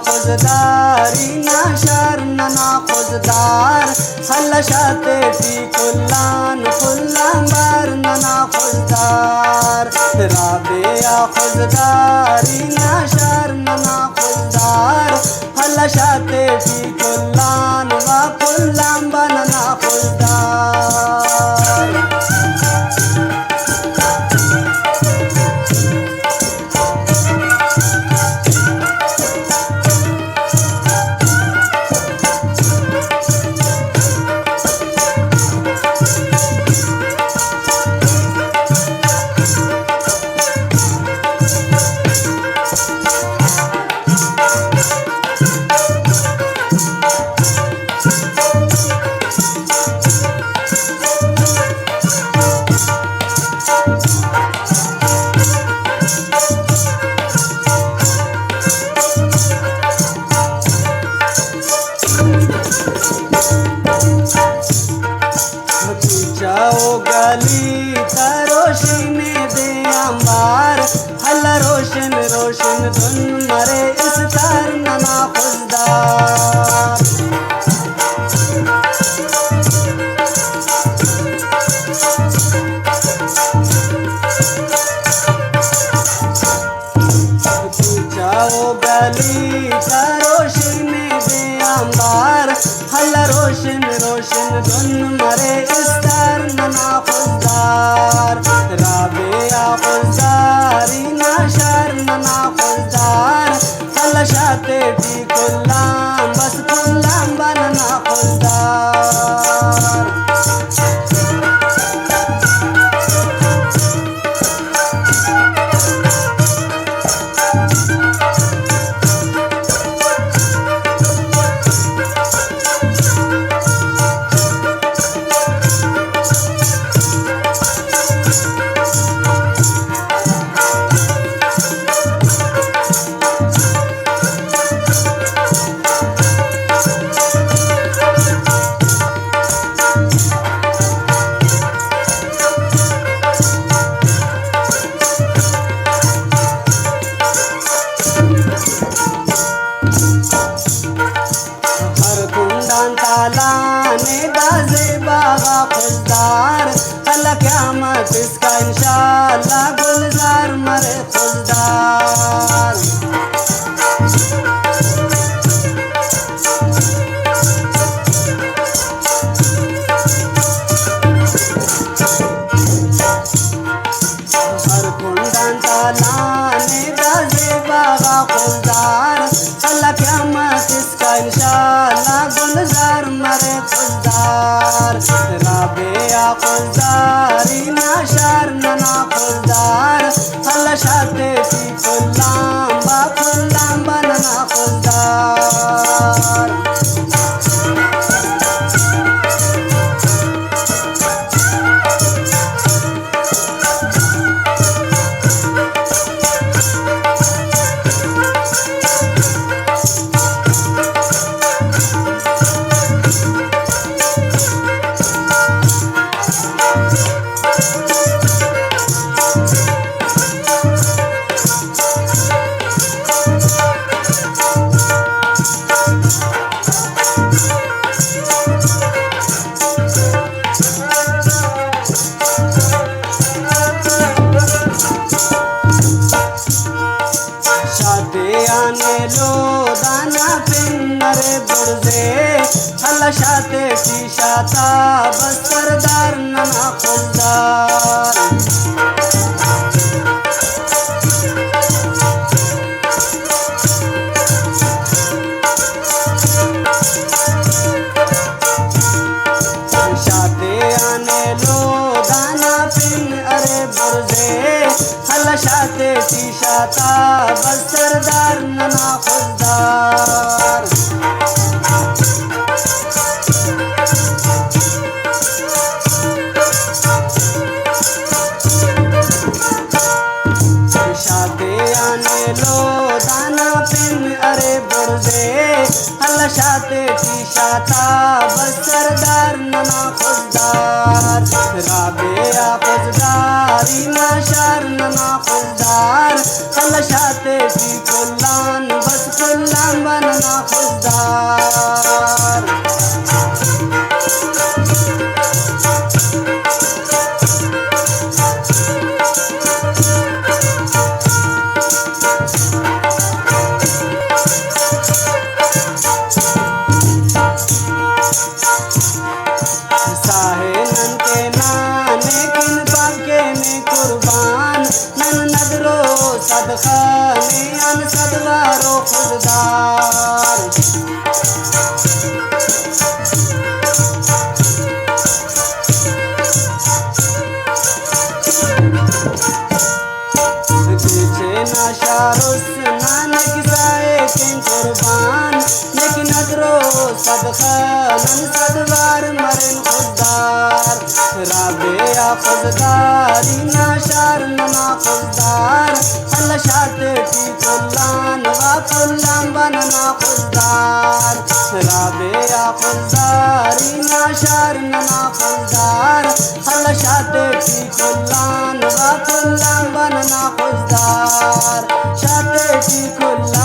खुजदारी नाशार नना खुजदार हलशाते टी कुल्लान कुल्लांबार नना खुजदार राबिया खुजदारी नाशार नना खुजदार हलशाते टी कुल्लान व कुल्लांबा नना खुजदार जाओ गली तरोशनी दे अंबार हल रोशन रोशन धुन मरे इस तार नना खुजदार जाओ गली तरोशनी दे अंबार हल रोशन रोशन धुन मरे इस नना खुजदार राबिया खुजदारी नाशार नना खुजदार हलशाते टी कुल्लाम बस कुल्लाम बनना खुजदार तालाने दाजे बाबा खुजदार कल क़यामत इसका इंशाअल्लाह गुलजार मरे खुजदार हर कुंडन तालाने दाजे बाबा खुजदार कल क़यामत इसका इंशाअल्लाह गुलजार मरे खुजदार राबिया खुजदारी नाशार नना खुजदार हलशाते टी कुल्लाम बा कुल्लाम बनना खुजदार आने लो दाना पिन्नरे बुर्जे हलशाते टी शाता बस सरदार नना खुजदार शाते आने लो दाना पिन अरे बुर्जे हलशाते टी शाता बस सरदार नना खुजदार शाते आने लो दाना पिन अरे बुर्जे हलशाते टी शाता बस सरदार नना खुजदार राबिया खुजदारी नाशार नना खुजदार हलशाते टी कुल्लान बस कुल्लाम नना खुशदार साहे नन के नाने किन बाके में कुर्बान नन नदरो सदका ने अन सदवारो खुददार पीछे नाशारुस नाने किसाए के कुर्बान लेकिन नदरो सदका नन सदवार मरन खुददार राबेया खुददारी नाशार नना खुददार अल्लाह शाते टी कुल्लान वा कुल्लान बनना खुददार राबेया खुददारी नाशार नना खुददार अल्लाह शाते टी कुल्लान वा कुल्लान बनना खुददार शाते टी कुल्लान